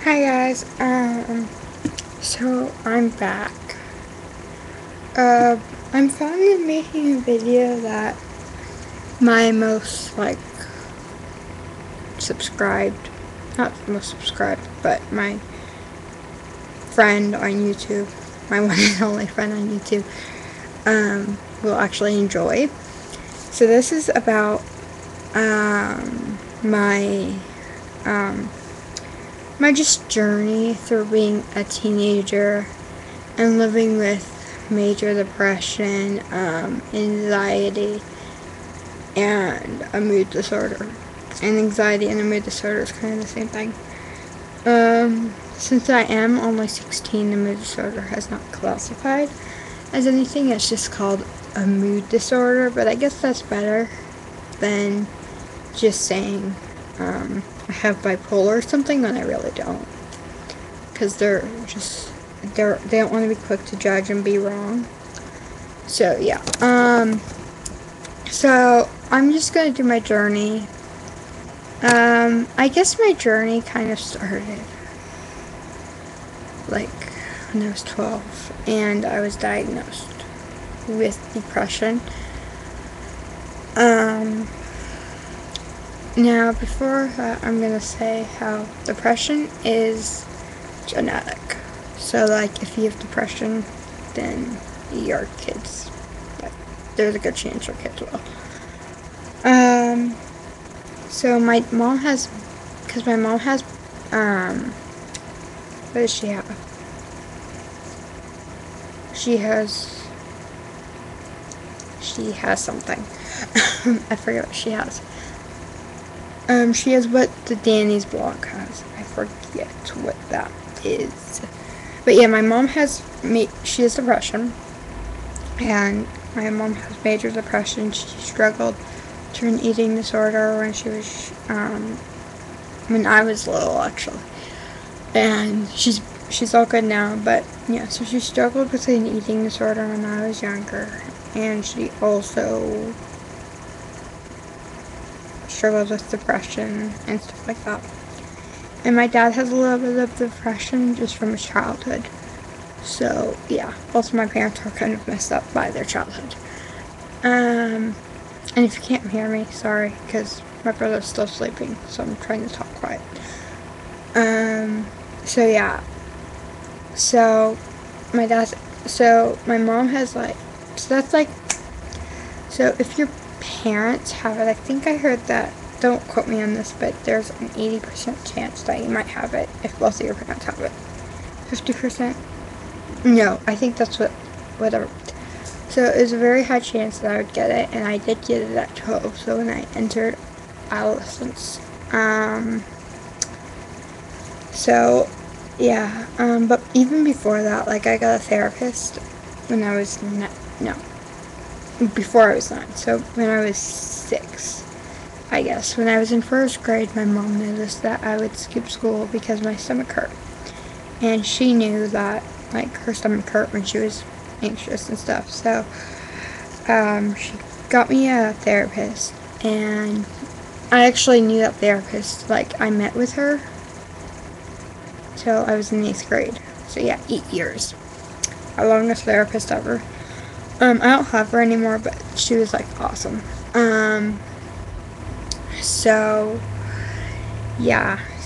Hi guys, so I'm back. I'm finally making a video that my most, subscribed, not most subscribed, but my friend on YouTube, my one and only friend on YouTube, will actually enjoy. So this is about, my just journey through being a teenager and living with major depression, anxiety, and a mood disorder. And anxiety and a mood disorder is kind of the same thing. Since I am only 16, the mood disorder has not classified as anything. It's just called a mood disorder, but I guess that's better than just saying I have bipolar or something when I really don't, because they don't want to be quick to judge and be wrong. So yeah, so I'm just gonna do my journey. I guess my journey kind of started when I was 12 and I was diagnosed with depression. Now, before that, I'm going to say how depression is genetic. So, if you have depression, then your kids, there's a good chance your kids will. So my mom has, what does she have? She has something. I forget what she has. She has what the Danny's blog has. I forget what that is. But yeah, my mom she has depression. And my mom has major depression. She struggled through an eating disorder when I was little, actually. And she's all good now, but yeah, so she struggled with an eating disorder when I was younger. And she also struggled with depression and stuff like that. And my dad has a little bit of depression just from his childhood. So yeah, both of my parents were kind of messed up by their childhood. And if you can't hear me, sorry, because my brother's still sleeping, so I'm trying to talk quiet. So yeah. So my mom has so if your parents have it, I think I heard that, don't quote me on this, but there's an 80% chance that you might have it if both of your parents have it. 50%? No, I think that's whatever. So it was a very high chance that I would get it, and I did get it at 12, so when I entered adolescence. So, yeah, but even before that, I got a therapist when I was, before I was 9, so when I was 6, I guess. When I was in 1st grade, my mom noticed that I would skip school because my stomach hurt. And she knew that, her stomach hurt when she was anxious and stuff. So, she got me a therapist, and I actually knew that therapist. I met with her till I was in 8th grade. So yeah, 8 years. Our longest therapist ever. I don't have her anymore, but she was So yeah. I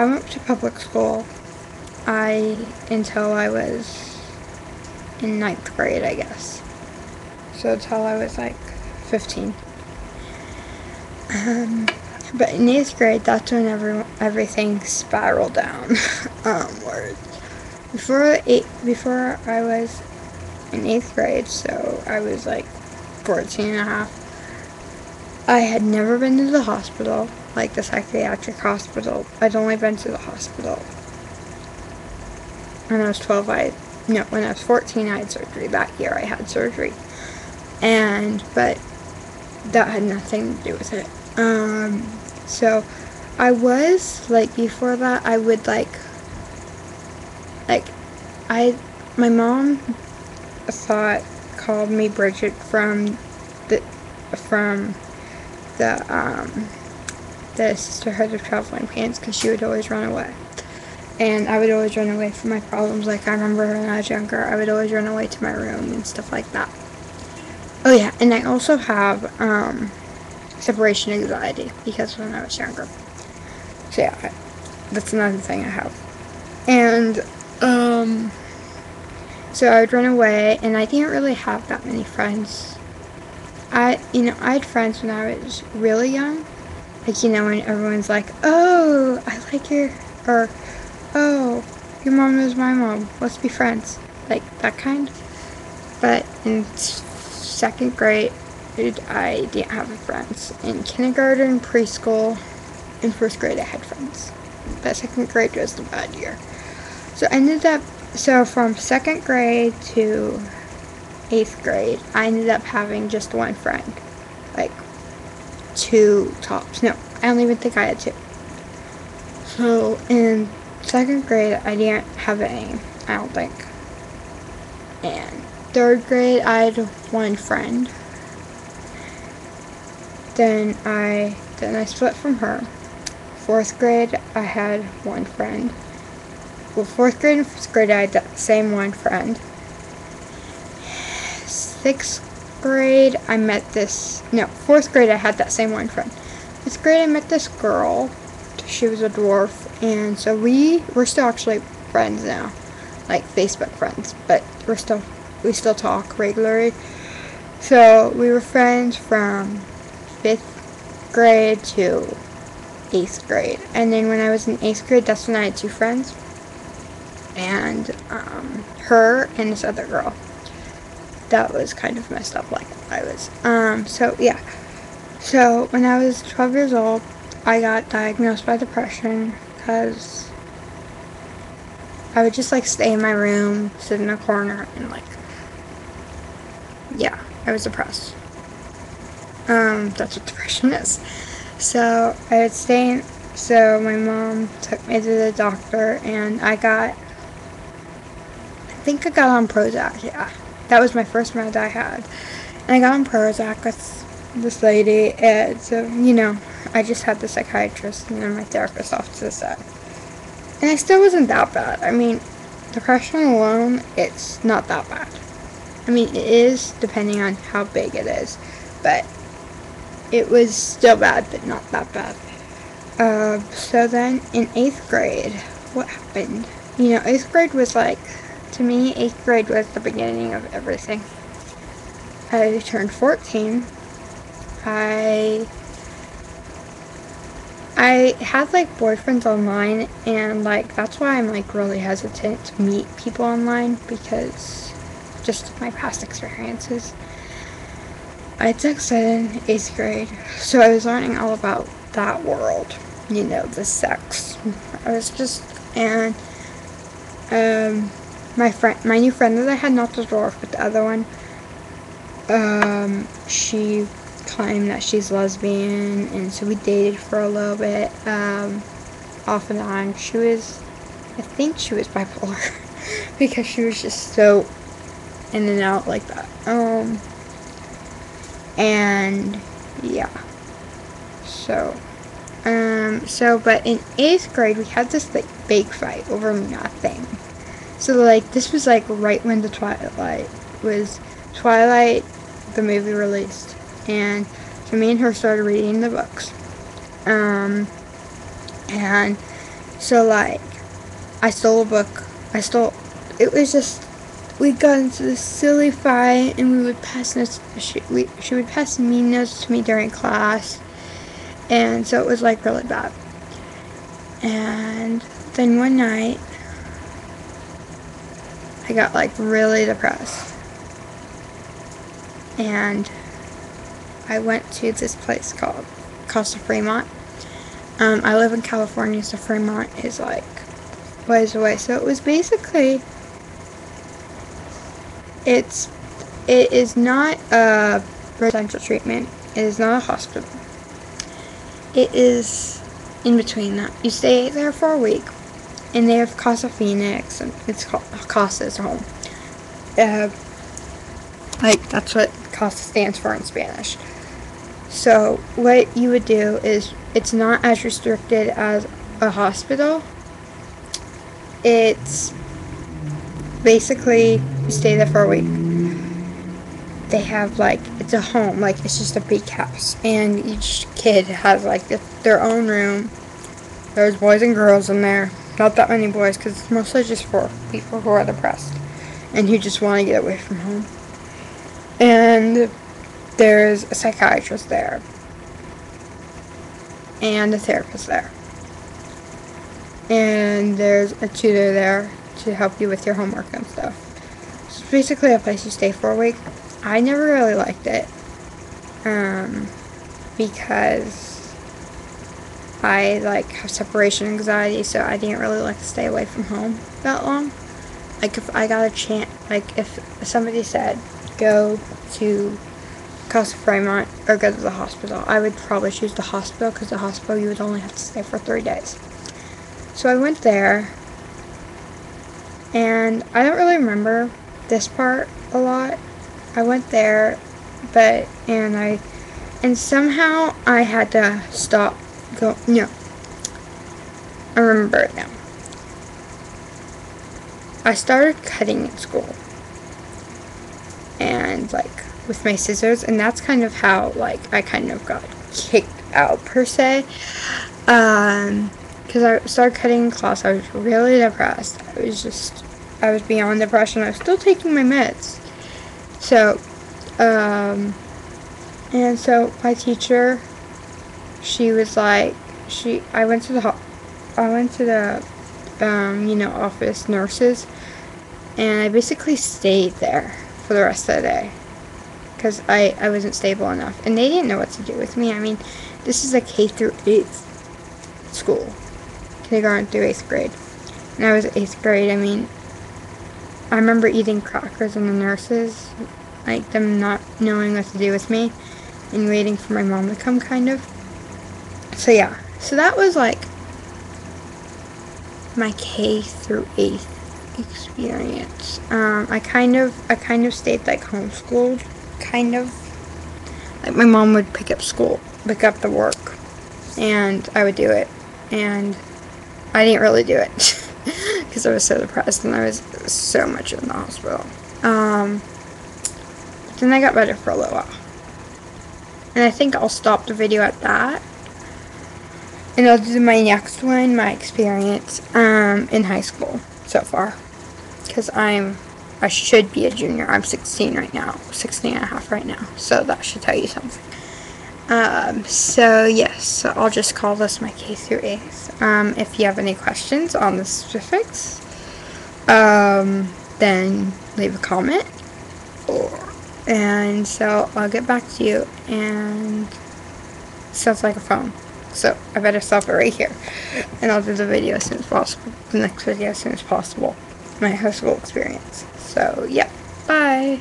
went to public school. Until I was in 9th grade, I guess. So until I was 15. But in 8th grade, that's when everything spiraled down. Before I was in 8th grade, so I was 14 and a half. I had never been to the hospital, the psychiatric hospital. I'd only been to the hospital when I was 12. When I was 14, I had surgery. That year, I had surgery. But that had nothing to do with it. So I was, before that, I would, my mom called me Bridget from the Sisterhood of Traveling Pants, because she would always run away. And I would always run away from my problems. Like, I remember when I was younger, I would always run away to my room and stuff like that. Oh yeah, and I also have separation anxiety, because when I was younger. So yeah, that's another thing I have. And so I would run away, and I didn't really have that many friends. I had friends when I was really young. Like, when everyone's like, oh, I like your, or, oh, your mom is my mom, let's be friends. Like, that kind. But in 2nd grade, I didn't have friends. In kindergarten, preschool, in 1st grade, I had friends. But 2nd grade was the bad year. So from 2nd grade to 8th grade, I ended up having just one friend. Like, 2 tops. No, I don't even think I had 2. So in 2nd grade, I didn't have any, I don't think. And 3rd grade, I had one friend. Then I split from her. 4th grade, I had one friend. Well, 4th grade and 5th grade, I had that same one friend. 6th grade, 4th grade, I had that same one friend. 5th grade, I met this girl. She was a dwarf, and so we're still actually friends now, like Facebook friends, but we still talk regularly. So we were friends from 5th grade to 8th grade, and then when I was in 8th grade, that's when I had 2 friends, and her and this other girl. That was kind of messed up, like I was. So yeah. So when I was 12 years old, I got diagnosed by depression, because I would just like stay in my room, sit in a corner, and like, yeah, I was depressed. That's what depression is. So I would so my mom took me to the doctor, and I think I got on Prozac, yeah. That was my first med I had. And I got on Prozac with this lady, and so, I just had the psychiatrist and then my therapist off to the side. And I still wasn't that bad. I mean, depression alone, it's not that bad. I mean, it is, depending on how big it is. But it was still bad, but not that bad. So then, in 8th grade, what happened? 8th grade was like, to me, 8th grade was the beginning of everything. I turned 14. I had like boyfriends online, and like that's why I'm like really hesitant to meet people online, because just my past experiences. I texted in 8th grade, so I was learning all about that world, the sex. I was just, and my new friend that I had, not the dwarf, but the other one, she claimed that she's lesbian, and so we dated for a little bit, off and on. I think she was bipolar, because she was just so in and out like that. And yeah. But in 8th grade, we had this like big fight over nothing. So like, this was like right when Twilight, the movie, released. And so me and her started reading the books. And so like, I stole a book. It was just, we got into this silly fight, and we would pass notes, she would pass mean notes to me during class. And so it was like really bad. And then one night, I got like really depressed. And I went to this place called Costa Fremont. I live in California, so Fremont is like ways away. So it was basically, it is not a residential treatment. It is not a hospital. It is in between that. You stay there for a week, and they have Casa Phoenix, and it's called Casa's home. Like, that's what Casa stands for in Spanish. So what you would do is, it's not as restricted as a hospital. It's basically you stay there for a week. They have like, it's a home, like it's just a big house, and each kid has like their own room. There's boys and girls in there. Not that many boys, because it's mostly just for people who are depressed and who just want to get away from home. And there's a psychiatrist there and a therapist there, and there's a tutor there to help you with your homework and stuff. So it's basically a place you stay for a week. I never really liked it because I like have separation anxiety, so I didn't really like to stay away from home that long. Like if I got a chance, like if somebody said go to Casa Fremont or go to the hospital, I would probably choose the hospital, because the hospital you would only have to stay for 3 days. So I went there, and I don't really remember this part a lot. I went there, and somehow I had to stop no, I remember it now. I started cutting in school, and like with my scissors, and that's kind of how like I kind of got kicked out per se, because I started cutting in class. I was really depressed. I was beyond depression. I was still taking my meds. So and so my teacher, she was like, I went to the office nurses, and I basically stayed there for the rest of the day because I wasn't stable enough, and they didn't know what to do with me. I mean, this is a K through 8th school, kindergarten through 8th grade, and I was 8th grade. I mean, I remember eating crackers, and the nurses, like them not knowing what to do with me and waiting for my mom to come, kind of. So yeah, so that was like my K through 8th experience. I kind of stayed like homeschooled, kind of. Like my mom would pick up the work, and I would do it, and I didn't really do it because I was so depressed and I was so much in the hospital. But then I got better for a little while, and I think I'll stop the video at that. And I'll do my next one, my experience in high school so far. Because I should be a junior. I'm 16 right now. 16 and a half right now. So that should tell you something. So yes, so I'll just call this my K through 8th. If you have any questions on the specifics, then leave a comment. And so I'll get back to you. And it sounds like a phone. So I better stop it right here, and I'll do the video as soon as possible, the next video as soon as possible, my high school experience. So yeah, bye.